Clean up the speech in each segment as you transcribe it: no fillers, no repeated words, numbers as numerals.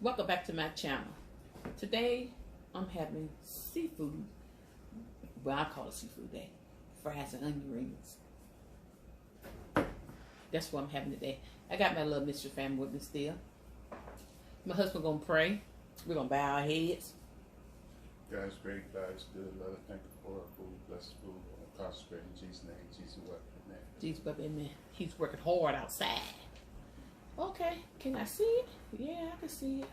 Welcome back to my channel. Today I'm having seafood. Well, I call it seafood day. Fries and onion rings. That's what I'm having today. I got my little mystery family with me still. My husband gonna pray. We're gonna bow our heads. God is great, God is good. Let us thank you for our food, blessed food, prosper in Jesus' name, Jesus wept, amen. Jesus wept, amen. He's working hard outside. Okay, can I see it? Yeah, I can see it.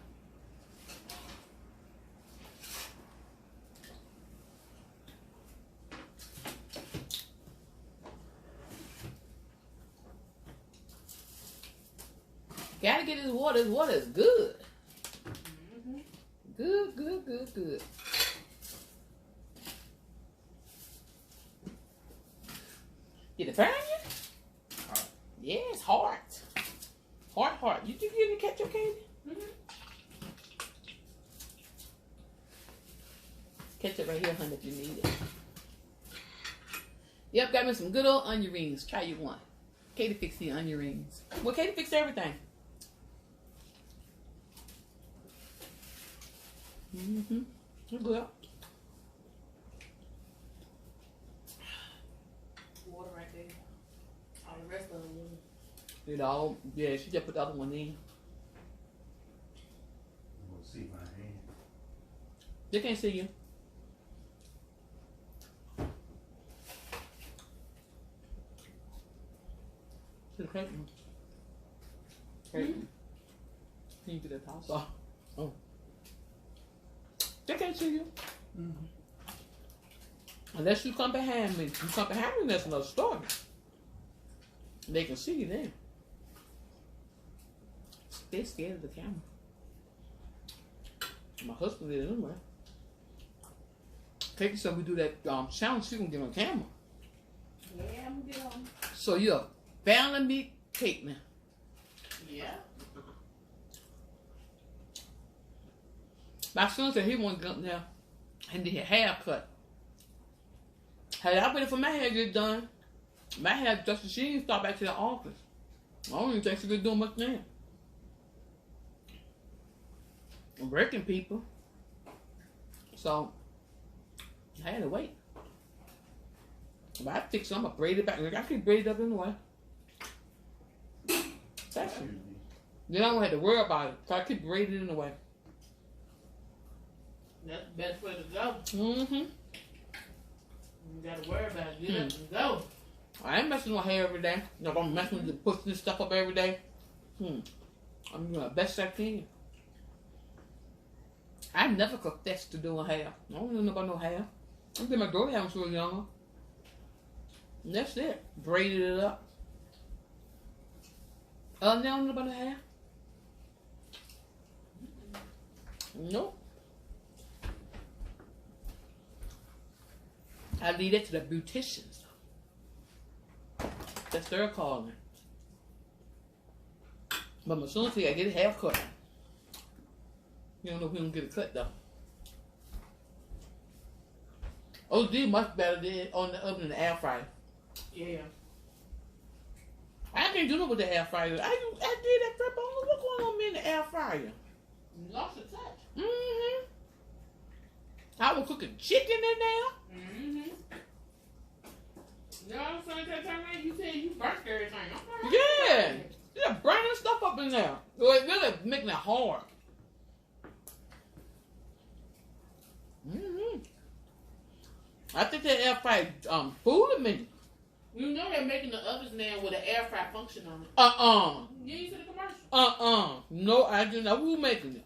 Gotta get his water. His water is good. Good, good, good, good. Did it burn you? Hot. Yes, hard. Hard. You think you didn't catch your candy? Ketchup right here, honey, if you need it. Yep, got me some good old onion rings. Try you one. Katie fixed the onion rings. Well, Katie fixed everything. Good. Water right there. All the rest of them. You know, yeah, she just put the other one in. We'll see my hand. They can't see you. See the cake? Can you get that toss off? Oh. They can't see you. Unless you come behind me. You come behind me, that's another story. They can see you then. They're scared of the camera. My husband did it anyway. Katie said we do that challenge, she gonna get on camera. Yeah, I'm gonna get on. So you're a family meat cake now. Yeah. My son said he wanted to go up there and get a haircut. Had I waited for my hair to get done, my hair just she didn't stop back to the office. I don't even think she could do much now. I'm breaking people. So I had to wait. But I think so, I'm gonna braid it back. I keep braided up anyway. That's it. Then I don't have to worry about it. So I keep braiding it anyway. That's the best way to go. You gotta worry about it. Get up and go. I ain't messing with my hair every day. Like I'm messing with pushing this stuff up every day. I'm doing the best I can. I never confessed to doing hair. I don't know about no hair. I did my daughter hair when she was younger. And that's it. Braided it up. Now I don't know about the hair. Nope. I leave it to the beauticians. That's their calling. But my son said I get a haircut. You don't know if he don't get a cut though. OD much better than on the oven than the air fryer. Yeah. I can't do nothing with the air fryer. I did that prep on. What's going on in the air fryer? You lost your touch. I was cooking chicken in there. You know what I'm saying? You said you burnt everything. Yeah. Yeah, burning stuff up in there. So it really making it hard. I think that air fryer fooling me. You know they're making the ovens now with an air fry function on it. You ain't see the commercial? No, I didn't know who making it.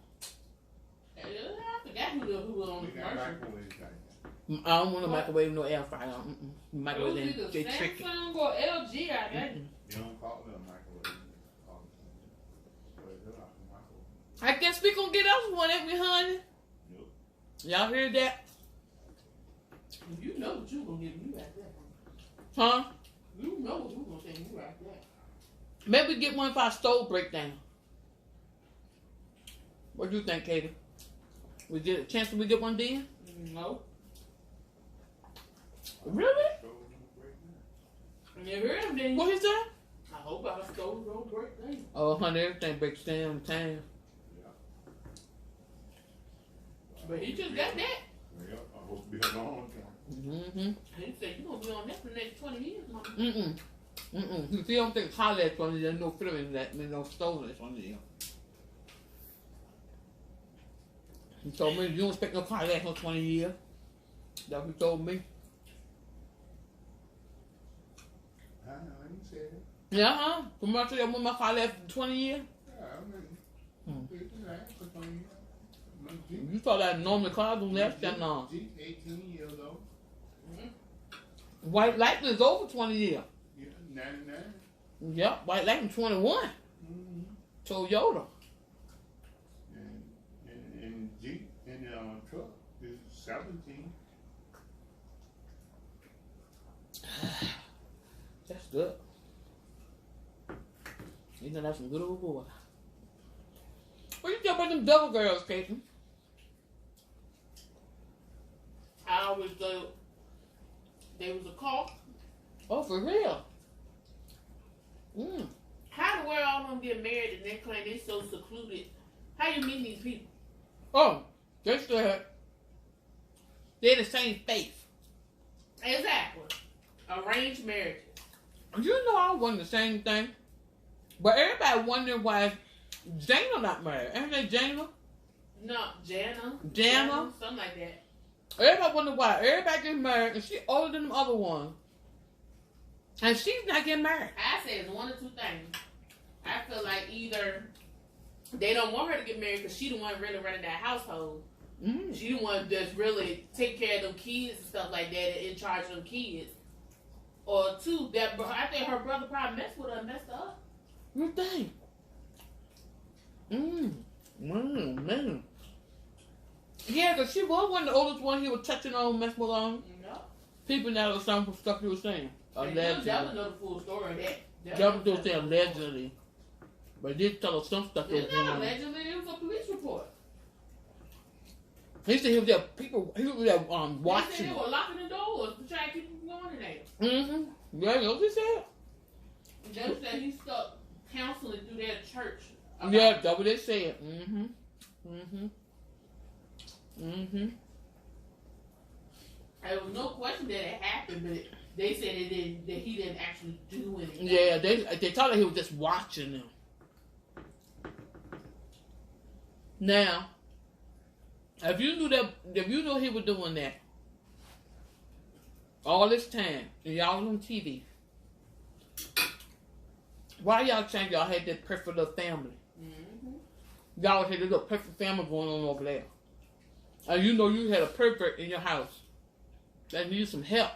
I forgot who was on the commercial. I don't want to microwave no air fryer. Microwave them, they tricky. Samsung or LG, I guess. You don't call it a microwave. I guess we gonna get us one, ain't we, honey? Nope. Y'all hear that? You know what you gonna give me right there. Huh? You know what you gonna send me right there. Maybe we get one if our stove break down. What do you think, Katie? We get a chance that we get one then? No. Really? You heard him, then. What is that? I hope our stove don't break down. Oh, honey, everything breaks down in time. But he just got that. Yeah, I hope to be a long time. He said, you're going to be on that for the next 20 years, Mama. You see, I don't think highlights on it, there's no feeling that, there's no stolen on there. He told me, you don't expect no highlights for 20 years. That's what he told me. I know, you said it. Yeah, commercial that want my highlights for 20 years. Yeah, I mean, it's last for 20 years. You thought that normally cars don't last that long. 18 years old. White Lightning is over 20 years. Yeah, 99. Yep, White Lightning 21. Toyota. And Jeep and truck is 17. That's good. You know that's some good old boy. What you think about them double girls, Caitlin? I always thought they was a cult. Oh, for real? How the world all of them get married and they claim they so secluded? How you meet these people? Oh, they said they're the same faith. Exactly. Arranged marriages. You know I wonder the same thing. But everybody wondering why Jana not married. Ain't they Jana? No, Jana. Jana? Something like that. Everybody wonder why. Everybody getting married and she older than the other one. And she's not getting married. I say it's one or two things. I feel like either they don't want her to get married because she the one really running that household. She the one that's really take care of them kids and stuff like that and in charge of them kids. Or two, that I think her brother probably messed with her and messed her up. You think? Man. Yeah, because she was one of the oldest one he was touching on, messing with on. No. People now know some stuff he was saying. Allegedly. That was know the full story of that. That was saying allegedly. But he did tell us some stuff. It's not allegedly, it was a police report. He said he was there, he was there watching. They said they were locking the doors to try to keep them going in there. Yeah, you know what he said? Judge said he stuck counseling through their church. Yeah, that's what they said. There was no question that it happened, but they said that he didn't actually do anything. Yeah, they thought that he was just watching them. Now, if you knew he was doing that all this time, and y'all was on TV, why y'all saying y'all had that perfect little family? Y'all had a little perfect family going on over there. And you know you had a perfect in your house that needs some help.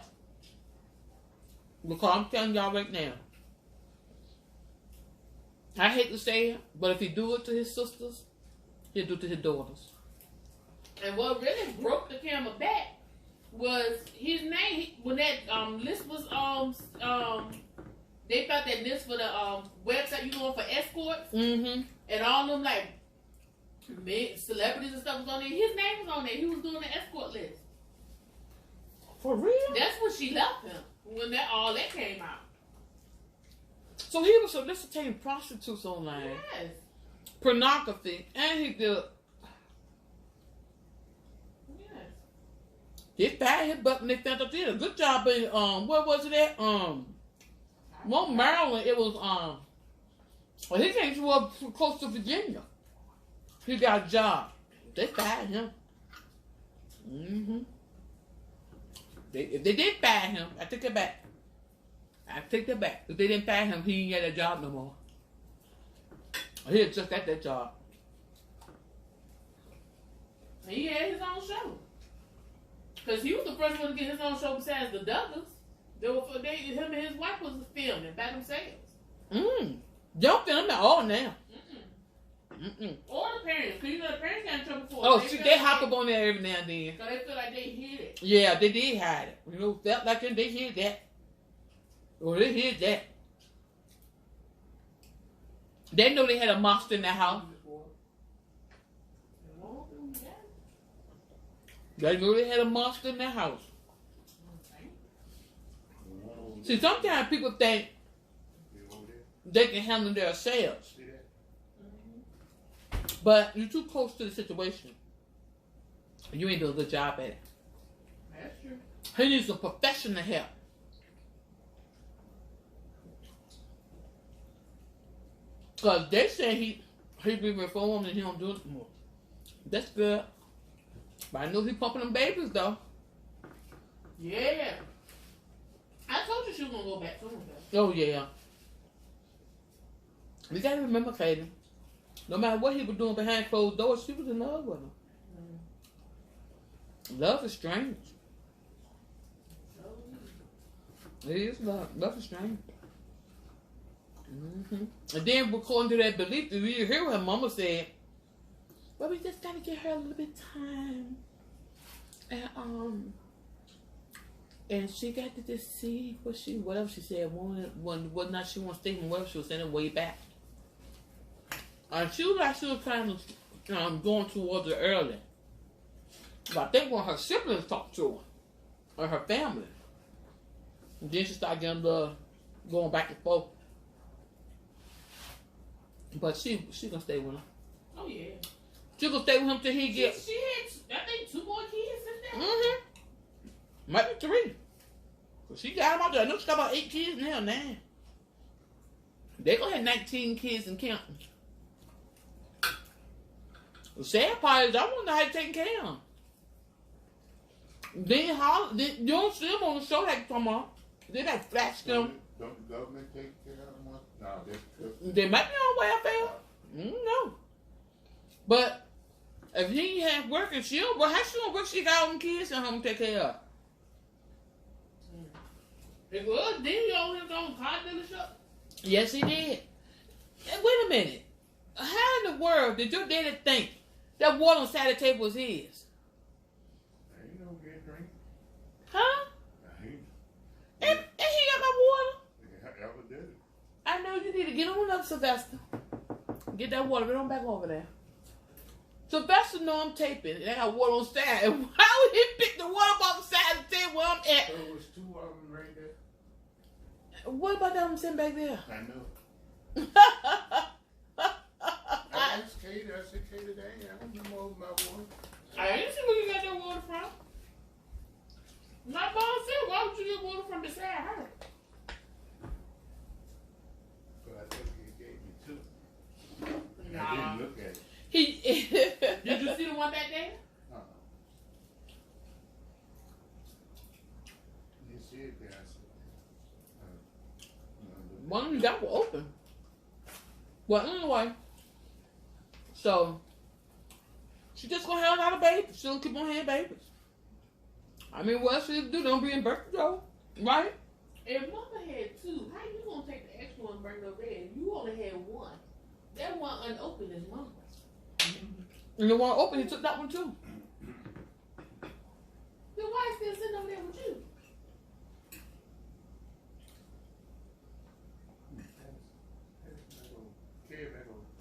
Because I'm telling y'all right now, I hate to say it, but if he do it to his sisters, he'll do it to his daughters. And what really broke the camera back was his name. When that list was they thought that list for the website you going for escorts, and all them like celebrities and stuff was on there. His name was on there. He was doing the escort list. For real? That's when she left him. When all that came out. So he was soliciting prostitutes online. Yes. Pornography, and he did. They fired his butt when they found out they did a good job in where was it at? Well, Maryland. It was well, he came to up close to Virginia. He got a job. They fired him. If they did fire him, I take it back. If they didn't fire him, he ain't got a job no more. He had just got that job. He had his own show. Because he was the first one to get his own show besides the Douglas. Him and his wife was filming by themselves. Don't film at all now. Or the parents. Because you know the parents got in trouble for it. Oh, they hop up on there every now and then. So they feel like they hid it. Yeah, they did hide it. You know, felt like they hid that. Oh, they hid that. They know they had a monster in their house. They knew they had a monster in their house. See, sometimes people think they can handle themselves. But you're too close to the situation. You ain't doing a good job at it. That's true. He needs some professional help. Because they say he be reformed and he don't do it more. That's good. But I know he pumping them babies though. Yeah. I told you she was gonna go back to him though. Oh yeah. You gotta remember, Katie. No matter what he was doing behind closed doors, she was in love with him. Love is strange. It is love. Love is strange. And then according to that belief, you hear what her mama said. Well, we just gotta give her a little bit of time. And she got to just see whatever she said, whether or not she wants to stay from whatever she was sending way back. She was like she was kind of going towards her early. But I think when her siblings talked to her, or her family, and then she started getting going back and forth. But she gonna stay with him. Oh yeah. She gonna stay with him till he gets. She had, I think, 2 more kids in there. Might be 3. Cause she got him out there. I know she got about 8 kids now. They gonna have 19 kids and counting. The sad part is I wonder how they taking care of them. Then you don't see them on the show like come on. They like flash them. Don't the government take care of them? No, They might be on welfare. No. But if he have work and she don't work, how she gonna work? She got all them kids and home to take care of. It was. Didn't he own his own car dealership? Yes, he did. And wait a minute. How in the world did your daddy think that water on the side of the table was his? Ain't no get drink. Huh? And he got my water. Ever did it. I know you need to get on up, Sylvester. Get that water. Get on back over there. Sylvester know I'm taping. And I got water on the side. And why would he pick the water up off the side of the table where I'm at? So it was 2 of them right there. What about that one sitting back there? I know. I asked Katie. I said, Katie, dang, I don't remember all my water. I didn't see where you got that water from. My mom said, why would you get water from beside her? But I think he gave me 2. Nah. I didn't look at it. Did you see the one back there? You see it there. I said, One of them were open. Well, anyway. So, she just gonna have a lot of babies. She don't keep on having babies. I mean, what else she do? Don't be in birth control, right? If mama had 2, how you gonna take the extra one and bring over there? You only had 1. That one unopened is mama's. And the one open, he took that one too. Then why is still sitting over there with you?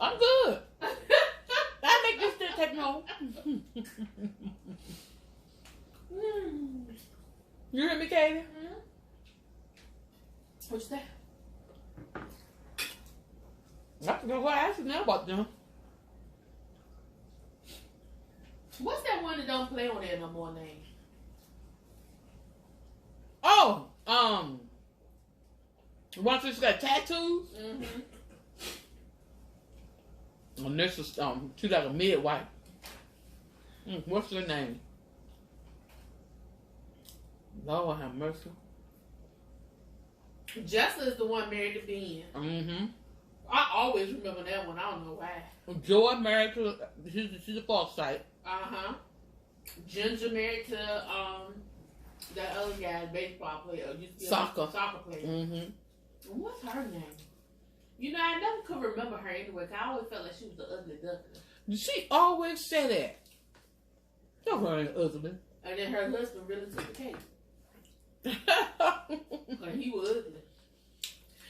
I'm good. I make this still take me home. You hear me, Katie? What's that? I forgot what I asked you now about them. What's that one that don't play on there no more name? Oh, once she's got tattoos. And this is she's like a midwife. What's her name? Lord have mercy. Jessa is the one married to Ben. I always remember that one. I don't know why. Joy married to she's a false site. Ginger married to that other guy, baseball player, Soccer player. What's her name? You know, I never could remember her anyway. 'Cause I always felt like she was the ugly duckling. She always said that. Don't her ain't ugly. And then her husband really took the cake. And he was ugly.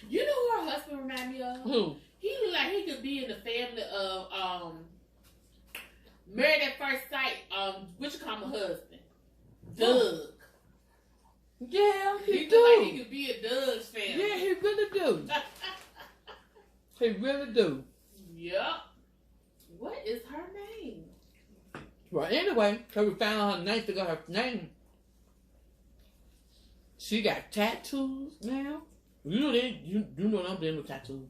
You know who her husband reminded me of? Who? He looked like he could be in the family of Married at First Sight. What you call my husband? Doug. Yeah, he do. Look like he could be a Doug's family. Yeah, he really do. He really do. Yep. What is her name? Well, anyway, so we found her name, figured her name. She got tattoos now. You know you know them dealing with tattoos.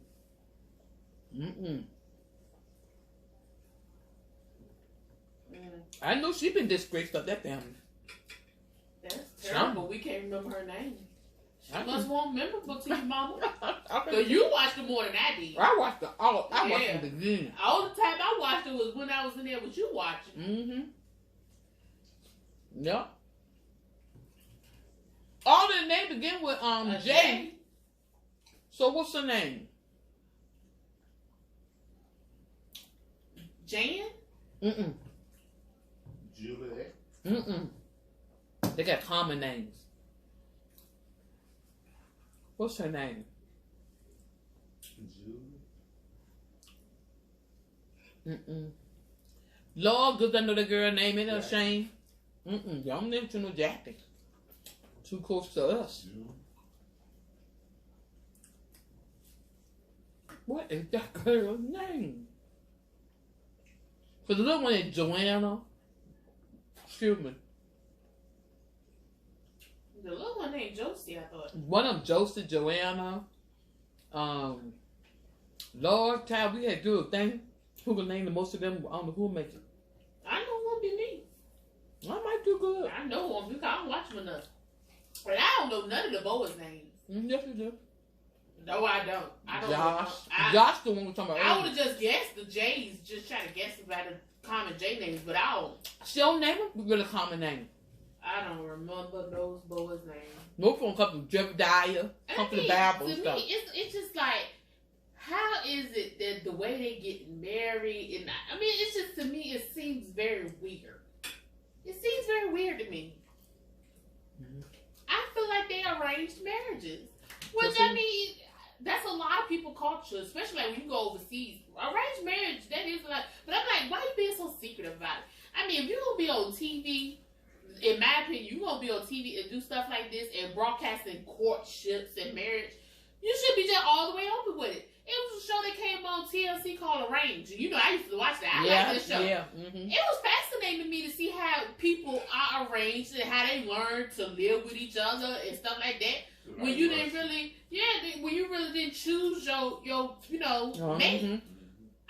I know she been disgraced of that family. That's terrible. We can't remember her name. She must want memorable to your mama. Cause you watched it more than I did. I watched it all. I watched it from the beginning. All the time I watched it was when I was in there with you watching. Yep. All the name begin with J. So what's her name? Jan? Juliet? They got common names. What's her name? Julie? Lord, good I know the girl name. Ain't no shame. Y'all never to know Jackie. Too close to us. What is that girl's name? For the little one is Joanna. Excuse me. The little one named Josie, I thought. One of them, Josie, Joanna. Lord, child, we had to do a thing. Who will name the most of them? I don't know who will make it. I know it won't be me. I might do good. I know it won't be because I don't watch them enough. But I don't know none of the boys' names. Yes, you do. No, I don't. I don't Josh. know. Josh the one we're talking about. I would have just guessed the J's, just trying to guess about the common J names, but I don't. She don't name them with a common name. I don't remember those boys' names. Most of them come from Jebediah, come from the Bible and stuff. To me, it's just like, how is it that the way they get married, and I mean, it's just, to me, it seems very weird. It seems very weird to me. I feel like they arranged marriages. Which, I mean, that's a lot of people culture, especially like when you go overseas. Arranged marriage, that is like, but I'm like, why are you being so secretive about it? I mean, if you're going to be on TV, in my opinion, you're going to be on TV and do stuff like this and broadcasting courtships and marriage, you should be just all the way open with it. It was a show that came on TLC called Arranged. You know, I used to watch that. I like this show. Yeah. It was fascinating to me to see how people are arranged and how they learn to live with each other and stuff like that. When you didn't really, when you really didn't choose your mate.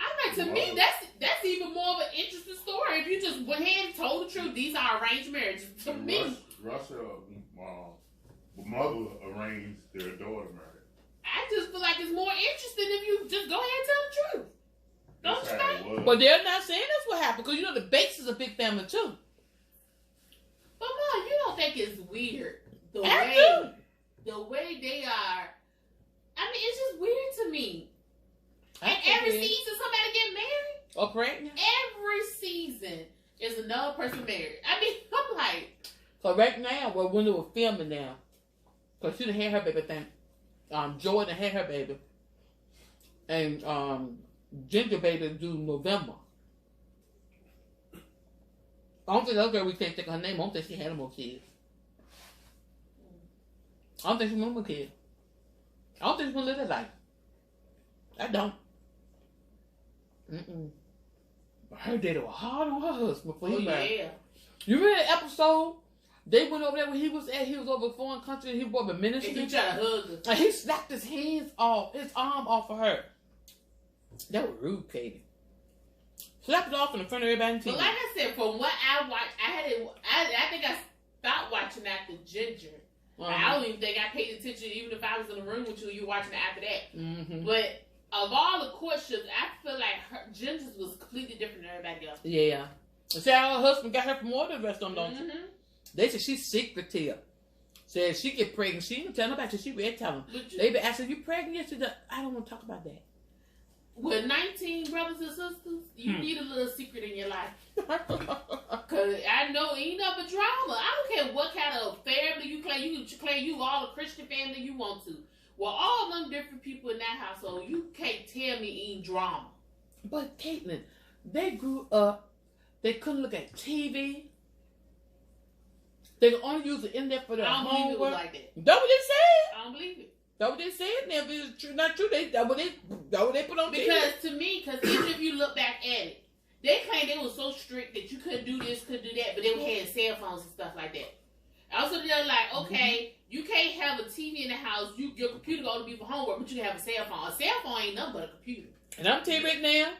I'm like, to me, that's even more of an interesting story. If you just went ahead and told the truth, these are arranged marriages. To me, Russia, mother arranged their daughter marriage. I just feel like it's more interesting if you just go ahead and tell the truth. Don't you think? But they're not saying that's what happened because you know the Bates is a big family too. But Mom, you don't think it's weird the way they are? I mean, it's just weird to me. And every season somebody get married. Or pregnant. Every season is another person married. I mean, I'm like. So right now, when they were filming now, because she done had her baby thing. Jordan had her baby. And Ginger baby due November. I don't think that girl, we can't think of her name. I don't think she had no more kids. I don't think she wanted more kids. I don't think she's gonna live that life. I don't. Her daddy was hard on her husband before he married. You remember that episode? They went over there when he was over a foreign country and he was over ministry. And he tried to hug her. And he slapped his arm off of her. That was rude, Katie. Slapped it off in front of everybody. But like I said, from what I watched, I think I stopped watching after Ginger. I don't even think I paid attention, even if I was in the room with you, you watching it after that. But of all the courtships, I feel like Ginger's was completely different than everybody else. Yeah. And see how her husband got her from more than the rest of them, don't you? They said she's secretive. Said she get pregnant. She didn't tell nobody till she read tell them. They be asking, you pregnant? Yes, I don't want to talk about that. With 19 brothers and sisters, you need a little secret in your life. Because I know ain't nothing but drama. I don't care what kind of family you claim. You can claim you all the Christian family you want to. Well, all them different people in that household, you can't tell me ain't drama. But Caitlin, they grew up. They couldn't look at TV. They could only use the internet for their homework. I don't believe it was like that. That's what they said. I don't believe it. That's what they said. Now, if it's true, not true, that's what they put on TV. Because to me, even if you look back at it, They claimed they were so strict that you couldn't do this, couldn't do that, but they had cell phones and stuff like that. Also, they're like, okay, you can't have a TV in the house. Your computer going to be for homework, but you can have a cell phone. A cell phone ain't nothing but a computer. And I'm telling you right now,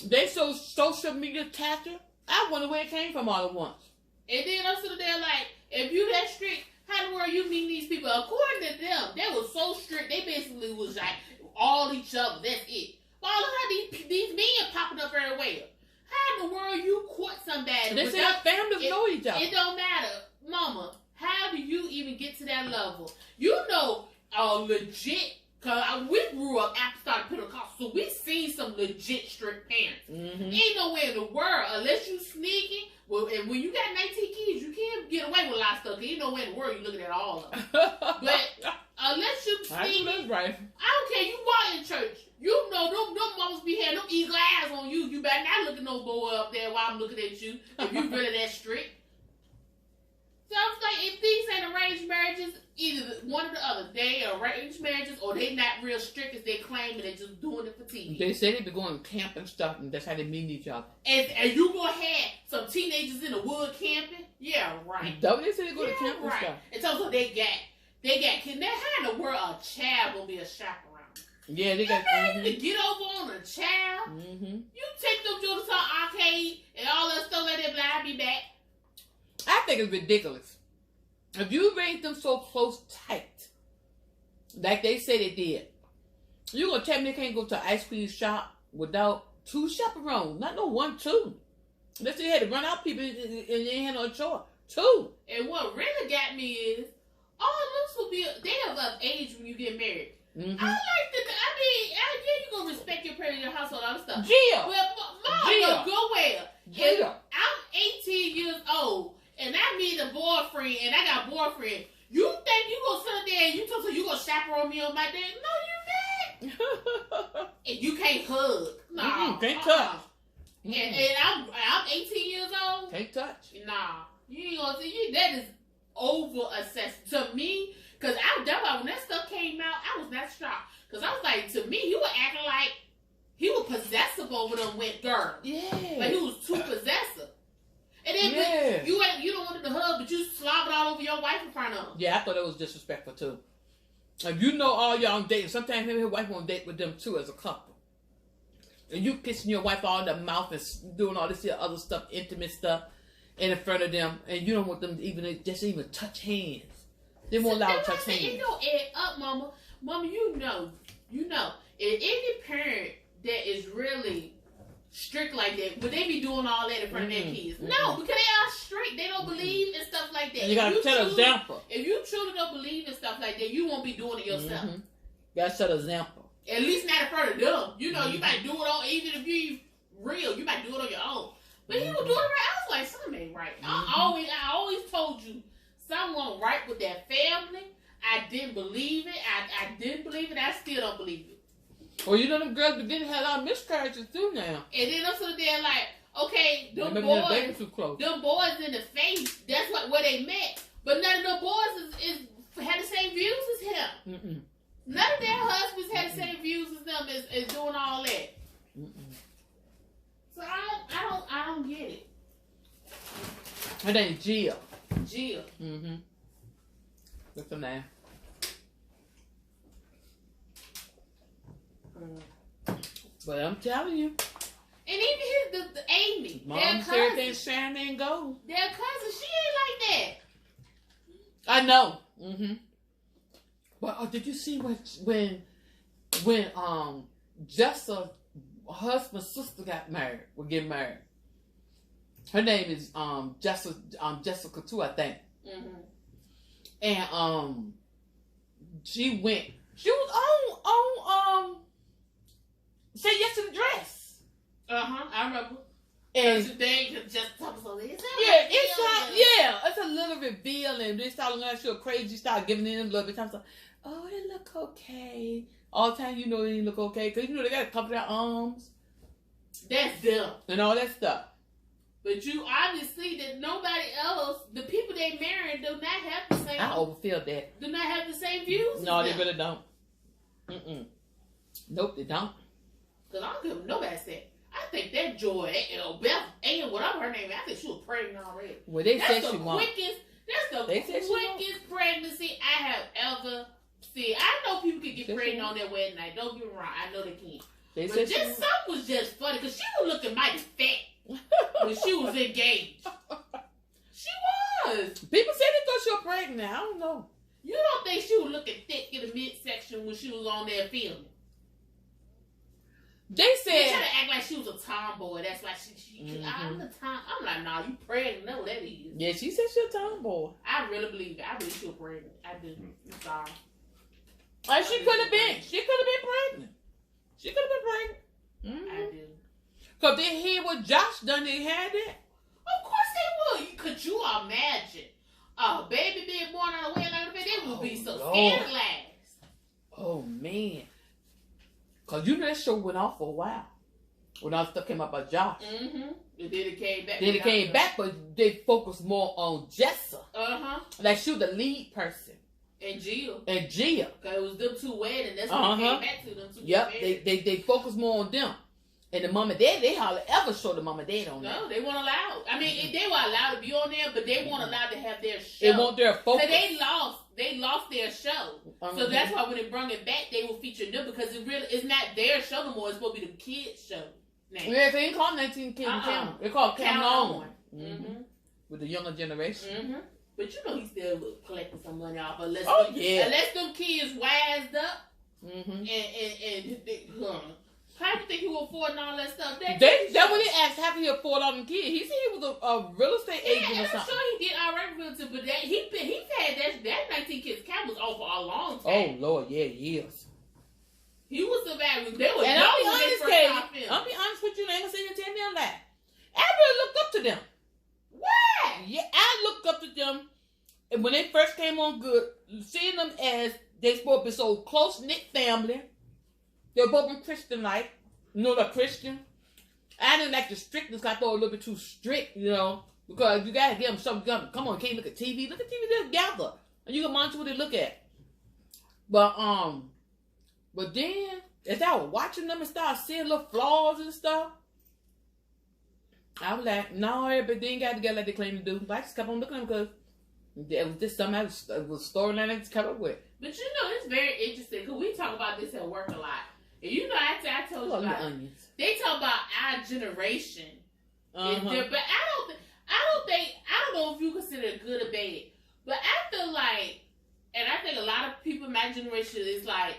they so social media attached. I wonder where it came from all at once. And then also they're like, if you that strict, how in the world you meet these people? According to them, they were so strict. They basically was like all each other. That's it. But look how these men popping up everywhere. How in the world you court somebody? They say our families know each other. It don't matter, Mama. How do you even get to that level? You know, legit. Cause we grew up apostolic Pentecostal, so we seen some legit strict parents. Ain't nowhere in the world, unless you sneaking. Well, and when you got 19 kids, you can't get away with a lot of stuff. Cause ain't nowhere in the world you looking at all of them. But unless you sneaking, that's right. I don't care. You walk in church. You know them mamas be having them eagle eyes on you. You better not look at no boy up there while I'm looking at you. If you really that strict. So I was like, if these ain't arranged marriages, either one or the other, they are arranged marriages or they not real strict as they claim and they just doing it for TV. They say they be going to camp and stuff, and that's how they meet each other. And you gonna have some teenagers in the wood camping? Yeah, right. Don't they say they go to camp and right. stuff? And so they got kidnapped. How in the world a child gonna be a chaperone? Yeah, they got to get over on a child. You take them to the arcade and all that stuff like that, but I'll be back. I think it's ridiculous. If you raise them so close tight, like they say they did, you gonna tell me they can't go to an ice cream shop without two chaperones? Not no one, two. They say they had to run out people and they ain't had no choice. Two. And what really got me is, looks will be they have of age when you get married. I like yeah, you gonna respect your parents, your household, all that stuff. Gia. Well, Mom, go where? Gia. I'm 18 years old, and I meet a boyfriend, and I got a boyfriend. You think you gonna sit there and you gonna chaperone me on my day? No, you can't. And you can't hug. No, can't touch. And I'm 18 years old. Can't touch. Nah, you ain't gonna see. That is over assessed to me. Cause when that stuff came out, I was not shocked. Cause I was like, to me, he was acting like he was possessive over them wet girls. Yeah. Like he was too possessive. And then you don't want to hug, but you slobbered all over your wife in front of him. Yeah, I thought it was disrespectful too. If you know all y'all dating, sometimes him and his wife won't date with them too as a couple. And you kissing your wife all in the mouth and doing all this other stuff, intimate stuff, in front of them, and you don't want them to even touch hands. They won't allow to touch hands. It don't add up, Mama. Mama, you know. If any parent that is really strict like that, would they be doing all that in front of their kids? No, because they are strict. They don't believe in stuff like that. And you gotta set an example. If you truly don't believe in stuff like that, you won't be doing it yourself. You gotta set an example. At least not in front of them. You know, you might do it on, even if you real, you might do it on your own. But he was doing it right. I was like, something ain't right. I always told you, something wrong right with that family. I didn't believe it. I didn't believe it. I still don't believe it. Well, you know them girls beginning to have a lot of miscarriages too now. And then also they're like, okay, them boys in the face, that's where they met. But none of the boys had the same views as him. None of their husbands had the same views as them as doing all that. So I don't get it. Her name's Gia. Gia. What's her name? But I'm telling you. And even the Amy. Mom said everything's shiny and gold. Their cousin, she ain't like that. I know. But did you see when Jessica's husband's sister got married? Will get married. Her name is Jessica too, I think. And she was on Say Yes to the Dress. I remember. And they just talk so this. It's a little reveal, and they start looking at you crazy. Start giving in a little bit. I'm like, oh, they look okay. All the time, you know they look okay because you know they got to cover their arms. That's them and all that stuff. But you obviously that nobody else, the people they married, do not have the same. I overfeel that. Do not have the same views. No, they really don't. Nope, they don't. Cause I don't give nobody said. I think that Joy, Beth, and whatever her name is, I think she was pregnant already. Well, they said That's she the won't. quickest. That's the They said she won't. quickest pregnancy I have ever seen. I know people can get Said she pregnant won't. on their wedding night. Don't get me wrong. I know they can. They But said she just won't. something was just funny because she was looking mighty fat when she was engaged. She was. People said they thought she was pregnant. I don't know. You don't think she was looking thick in the midsection when she was on there filming? They They said. try to act like she was a tomboy. That's why she I'm a tom. I'm like, nah, you pregnant. No, that is. Yeah, she said she a tomboy. I really believe it. I believe she was pregnant. I do. I'm sorry. Like she could have been. She could have been pregnant. She could have been pregnant. I do. Cause they hear what Josh done. They had it. Of course they would. Could you imagine a baby being born on a way like that? They would be so Lord. scandalized. Oh man. Cause you know that show went off for a while. When all the stuff came up about Josh. Mm-hmm. And then it came back. Then it came back, but they focused more on Jessa. Uh-huh. Like she was the lead person. And Jill. And Gia. Because it was them two wedding. That's when it came back to them two. Yep. They focused more on them. And the mom and dad, they hardly ever show the mom and dad on there. No, they weren't allowed. I mean, they were allowed to be on there, but they weren't allowed to have their show. They want their focus. So they lost their show. So that's why when they brought it back, they were featuring them because it's not their show no more. It's supposed to be the kids' show now. Yeah, they ain't called 19 Kids Count. They called Count On. Mm-hmm. With the younger generation. Mm-hmm. But you know he's still collecting some money off unless unless them kids wised up and how do you think he was affording all that stuff? That when they asked how he afford all them kids, he said he was a real estate agent or and I'm something. sure he did all right with it, but he's had that 19 Kids Count was on for a long Oh time. Lord, yeah, years. He was surviving. They were And young I'll be when they honest, first Katie. started filming. I'll be honest with you, and I ain't gonna say you tell me a lie. I really looked up to them. What? Yeah, I looked up to them, and when they first came on good, seeing them as they supposed to be so close knit family. They're both been Christian like. You know, the Christian. I didn't like the strictness. I thought a little bit too strict, you know, because you gotta give them something. Come on, can't look at TV. Look at TV together, and you can monitor what they look at. But then as I was watching them and start seeing little flaws and stuff, I was like, no, but they ain't got together like they claim to do. But I just kept on looking at them because it was just something it was storyline I just come up with. But you know, it's very interesting because we talk about this at work a lot. And you know, I told you about onions. They talk about our generation. Is there, but I don't know if you consider it good or bad. But I feel like, and I think a lot of people in my generation is like,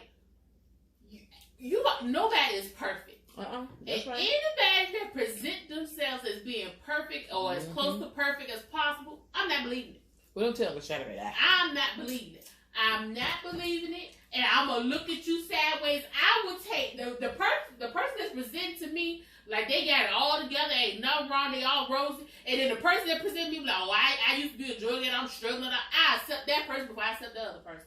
nobody is perfect. That's right. Anybody that present themselves as being perfect or as close to perfect as possible, I'm not believing it. Well, don't tell them to shut it out. I'm not believing it. I'm not believing it, and I'm gonna look at you sideways. I would take the person that's presenting to me like they got it all together, ain't nothing wrong, they all rosy, and then the person that presents me like, oh, I used to be a drug addict, I'm struggling. I accept that person before I accept the other person.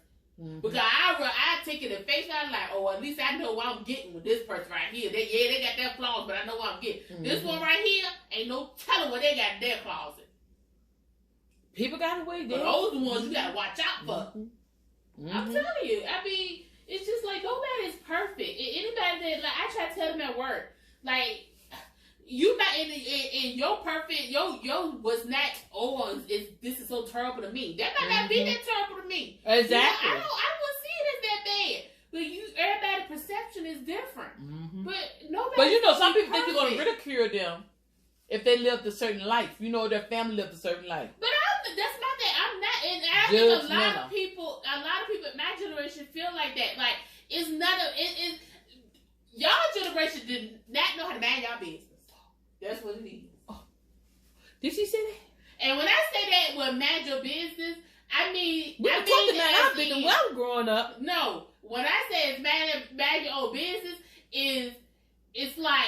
Because I take it at face value, like, oh, at least I know what I'm getting with this person right here. They got their flaws, but I know what I'm getting. This one right here, ain't no telling what they got in their closet. People got away there. But those are the ones you gotta watch out for. I'm telling you. I mean, it's just like nobody's perfect. Anybody that, like, I try to tell them at work, like, you not in your perfect, your was not. Oh, this is so terrible to me. That might not be that terrible to me. Exactly. You know, I wouldn't see it as that bad. But everybody's perception is different. But nobody. But you know, some people think perfect. you're gonna ridicule them if they lived a certain life. You know, their family lived a certain life. But that's not that. I'm not, and I think a lot of people in my generation feel like that. Like, it's not y'all generation did not know how to mind y'all business. That's what it is. Oh. Did she say that? And when I say that, well, mind your business, I mean, we were talking about our business when I was growing up. No, when I say it's mind your own business, it's like,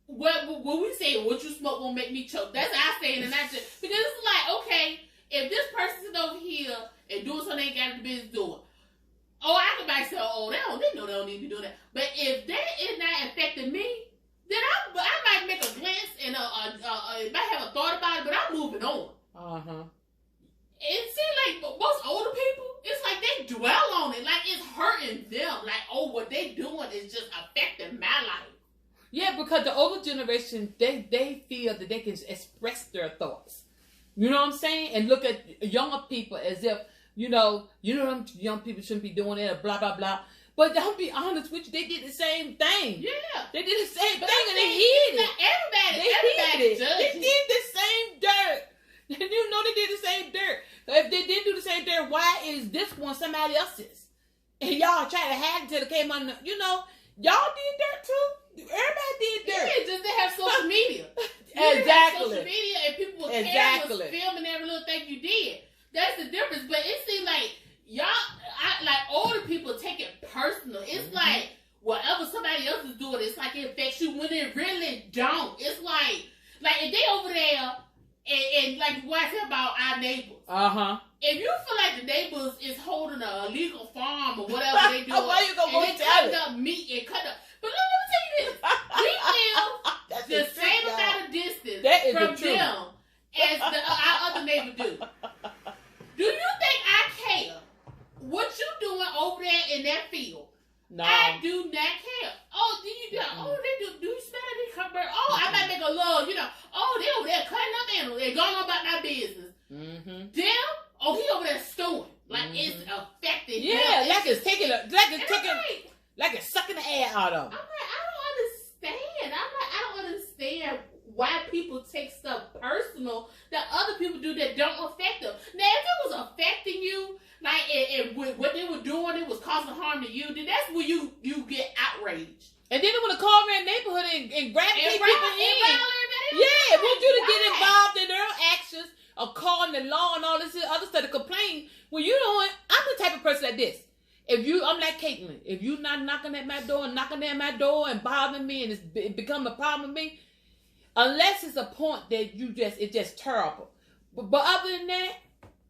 what we say, what you smoke won't make me choke. That's how I say it, and I just, because it's like, okay, if this person's over here and doing something they ain't got the business doing, oh, I can might say, oh, they know they don't need to be doing that. But if that is not affecting me, then I might make a glance and might have a thought about it, but I'm moving on. It seems like most older people, it's like they dwell on it, like it's hurting them. Like, oh, what they doing is just affecting my life. Yeah, because the older generation, they feel that they can express their thoughts. You know what I'm saying? And look at younger people as if, them young people shouldn't be doing it, or blah, blah, blah. But I'll be honest with you, they did the same thing. Yeah. They did the same But thing and they hid it. Everybody They did the same dirt. And they did the same dirt. So if they did do the same dirt, why is this one somebody else's? And y'all try to hide it until it came on, y'all did dirt too. Everybody did dirt. Yeah, just they have social media. Exactly. Social media and people with Exactly. cameras filming every little thing you did. That's the difference. But it seems like like older people take it personal. It's like whatever somebody else is doing, it's like it affects you when it really don't. It's like if they over there and like what I said about our neighbors. If you feel like the neighbors is holding a illegal farm or whatever they do, why you gonna go and they tell cutting it? up meat and cutting up. But let me tell you this: we live the same amount of distance from them as our other neighbor do. Do you think I care what you doing over there in that field? No. I do not care. Oh, do you do? Oh, they do. Do you smell it? They come back. Oh, I might make a little. Oh, they over there cutting up animals. They're going on about my business. Them. Oh, he over there stewing. Like it's affecting. Yeah, him. like it's sucking the air out of them. I'm like, I don't understand why people take stuff personal that other people do that don't affect them. Now, if it was affecting you, like and what they were doing, it was causing harm to you, then that's where you get outraged. And then they want to call around the neighborhood and gravitate people in. Yeah, want you to get involved in their actions of calling the law and all this other stuff to complain. Well, you know what? I'm the type of person like this. I'm like Caitlin. If you not knocking at my door and bothering me and it become a problem with me, unless it's a point that it's just terrible. But other than that,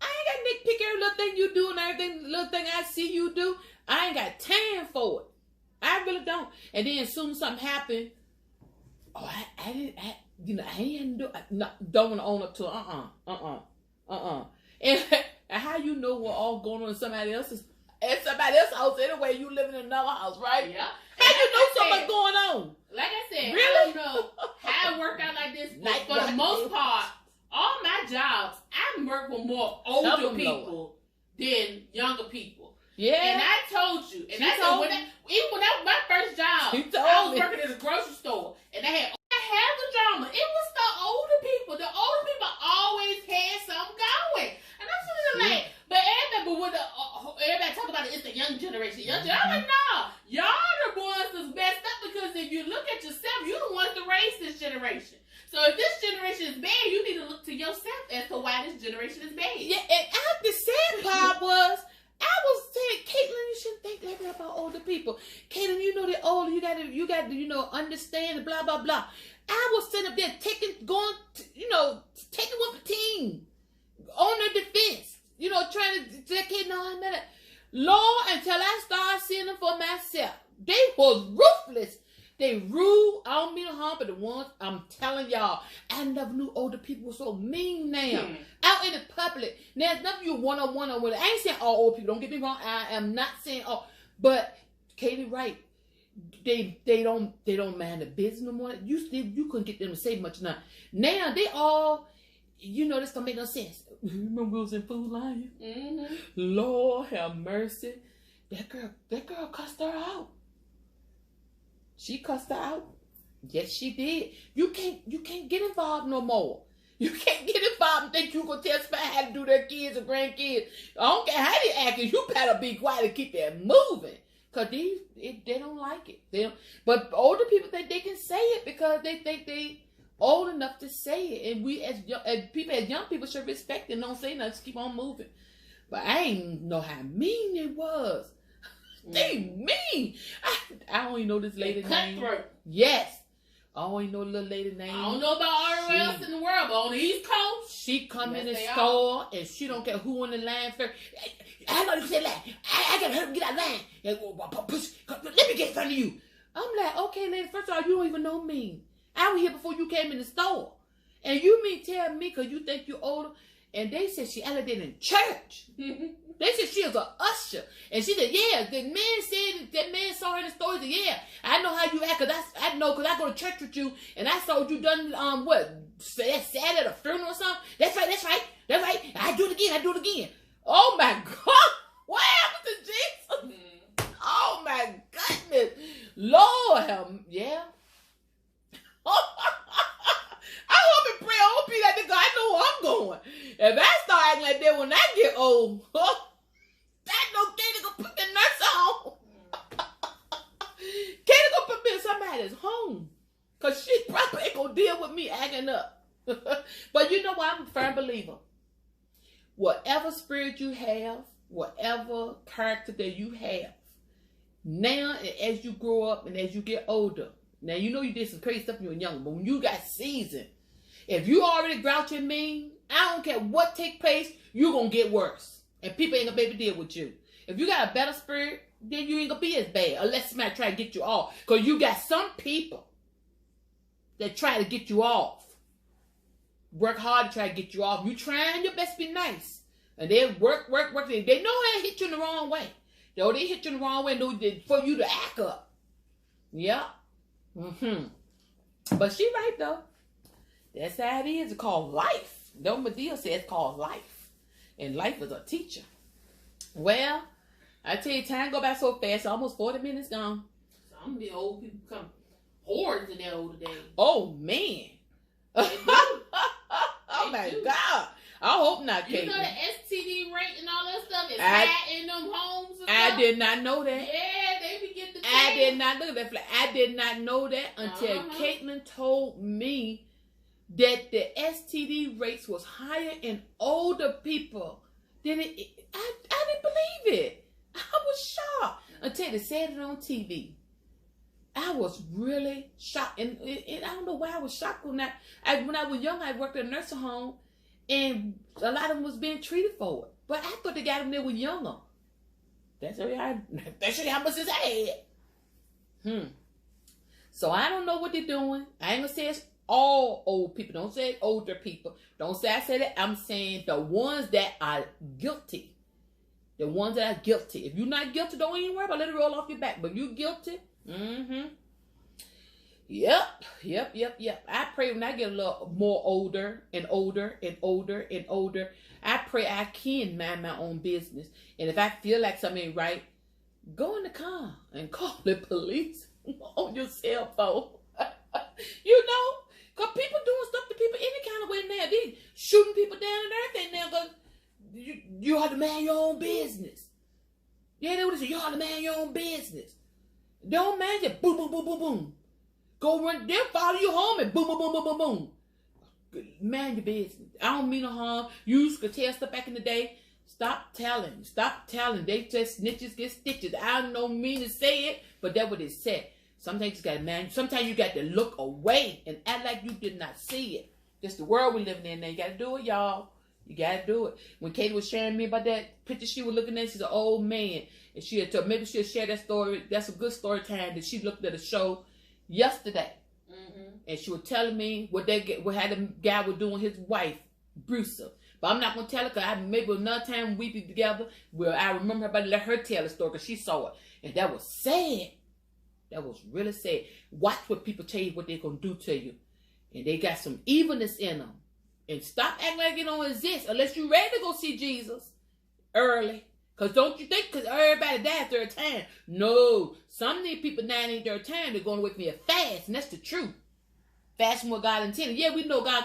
I ain't got to nitpick every little thing you do and everything, little thing I see you do. I ain't got time for it. I really don't. And then as soon as something happened, I ain't do. Don't want to own up to And how you know what all going on in somebody else's house anyway? You living in another house, right? Yeah. How you know something's going on? Like I said, Really? I don't know how it work out like this, but Like for what? the most part, all my jobs, I work with more older people than younger people. Yeah. And I told you, and She I said, told when me. even when that was my first job, She told I was me. working at a grocery store, and I had the drama. It was the older people. The older people always had something going. And I'm sitting there like, but everybody talk about it's the young generation. I'm like, nah, y'all the ones that's messed up because if you look at yourself, you the ones that raised this generation. So if this generation is bad, you need to look to yourself as to why this generation is bad. Yeah, and the sad part was, I was saying, Caitlin, you shouldn't think like that about older people. Caitlin, you know they're older. You got to, understand and blah, blah, blah. I was sitting up there taking one for team on their defense. Trying to tell Caitlin, no, I'm not. Lord, until I started seeing them for myself, they was ruthless. They rude. I don't mean to harm, but the ones I'm telling y'all, I never knew older people were so mean now. Out in the public. Now, it's nothing you one-on-one with. I ain't saying all old people. Don't get me wrong. I am not saying all. But Katie, right? They don't mind the business no more. You couldn't get them to say much now. Now they all, this don't make no sense. Remember we was in Food Lion? Mm-hmm. Lord have mercy. That girl cussed her out. She cussed her out. Yes, she did. You can't get involved no more. You can't get involved and think you gonna tell somebody how to do their kids or grandkids. I don't care how they acting. You better be quiet and keep that moving. Cause they don't like it. But older people think they can say it because they think they old enough to say it. And we as young people should respect it and don't say nothing. Just keep on moving. But I ain't know how mean it was. They mean. I don't even know this lady name. Cutthroat. Yes. I don't even know the little lady name. I don't know about everywhere else in the world, but on the East Coast, she come in the store and she don't care who in the line first. I know you said that. I got her get out of line. Push. Let me get in front of you. I'm like, okay, lady, first of all, you don't even know me. I was here before you came in the store. And you mean tell me because you think you're older. And they said she acted in church. They said she was an usher. And she said, yeah, the man said, that man saw her in the story. Said, yeah, I know how you act, because I know, because I go to church with you, and I saw you done, sad at a funeral or something. That's right. I do it again. Oh, my God. What happened to Jesus? Oh, my goodness. Lord, yeah. I hope and pray. I hope be like that, because I know where I'm going. If I start acting like that when I get old, that's no Katie gonna put the nurse on. Katie gonna put me in somebody's home, because she probably ain't gonna deal with me acting up. But you know what? I'm a firm believer. Whatever spirit you have, whatever character that you have, now as you grow up and as you get older, now you know you did some crazy stuff when you were young, but when you got seasoned, if you already grouchy and mean, I don't care what take place, you're going to get worse. And people ain't going to be able to deal with you. If you got a better spirit, then you ain't going to be as bad, unless somebody try to get you off. Because you got some people that try to get you off. Work hard to try to get you off. You trying your best to be nice. And they work. They know how to hit you in the wrong way. They hit you in the wrong way for you to act up. Yeah. But she right, though. That's how it is. It's called life. Don't Medea says it's called life. And life is a teacher. Well, I tell you, time go by so fast. Almost 40 minutes gone. Some of the old people become whores in their older days. Oh, man. Oh, my God. I hope not, Kate. You know the STD rate and all that stuff is high in them homes and I stuff? did not know that. Yeah, they be getting the I did not know that. I did not know that until Caitlin told me that the STD rates was higher in older people than I didn't believe it. I was shocked until they said it on TV. I was really shocked, and I don't know why I was shocked when I was young. I worked at a nursing home, and a lot of them was being treated for it. But I thought they got them there were younger. That's how much it's had. So I don't know what they're doing. I ain't gonna say it's all old people. Don't say older people. Don't say I said it. I'm saying the ones that are guilty. The ones that are guilty. If you're not guilty, don't even worry about it. Let it roll off your back. But you guilty. Yep. I pray when I get a little more older and older, I pray I can mind my own business. And if I feel like something ain't right, go in the car and call the police on your cell phone. You know? Because people doing stuff to people any kind of way now. They shooting people down and everything now because you ought to mind your own business. Yeah, they would say, you ought to mind your own business. Don't mind it. Boom, boom, boom, boom, boom. Go run, they'll follow you home and boom, boom, boom, boom, boom, boom. Mind your business. I don't mean no harm. You used to tell stuff back in the day. Stop telling. They just snitches get stitches. I don't mean to say it, but that's what it said. Sometimes you got to man. Sometimes you got to look away and act like you did not see it. That's the world we're living in now. You got to do it, y'all. You got to do it. When Katie was sharing me about that picture she was looking at, she's an old man. And she had told, maybe she'll share that story. That's a good story time that she looked at a show yesterday. And she was telling me what how the guy was doing his wife, Bruce. But I'm not going to tell her because maybe another time we be together where I remember her, but let her tell the story because she saw it. And that was sad. That was really sad. Watch what people tell you what they're going to do to you. And they got some evilness in them. And stop acting like it don't exist unless you're ready to go see Jesus early. Because don't you think because everybody died their time. No. Some of these people dying in their time, they're going away from you fast. And that's the truth. Fast from what God intended. Yeah, we know God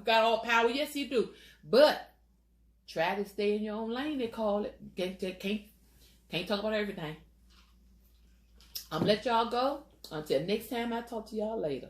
got all power. Yes, he do. But try to stay in your own lane, they call it. Can't talk about everything. I'm going to let y'all go. Until next time, I'll talk to y'all later.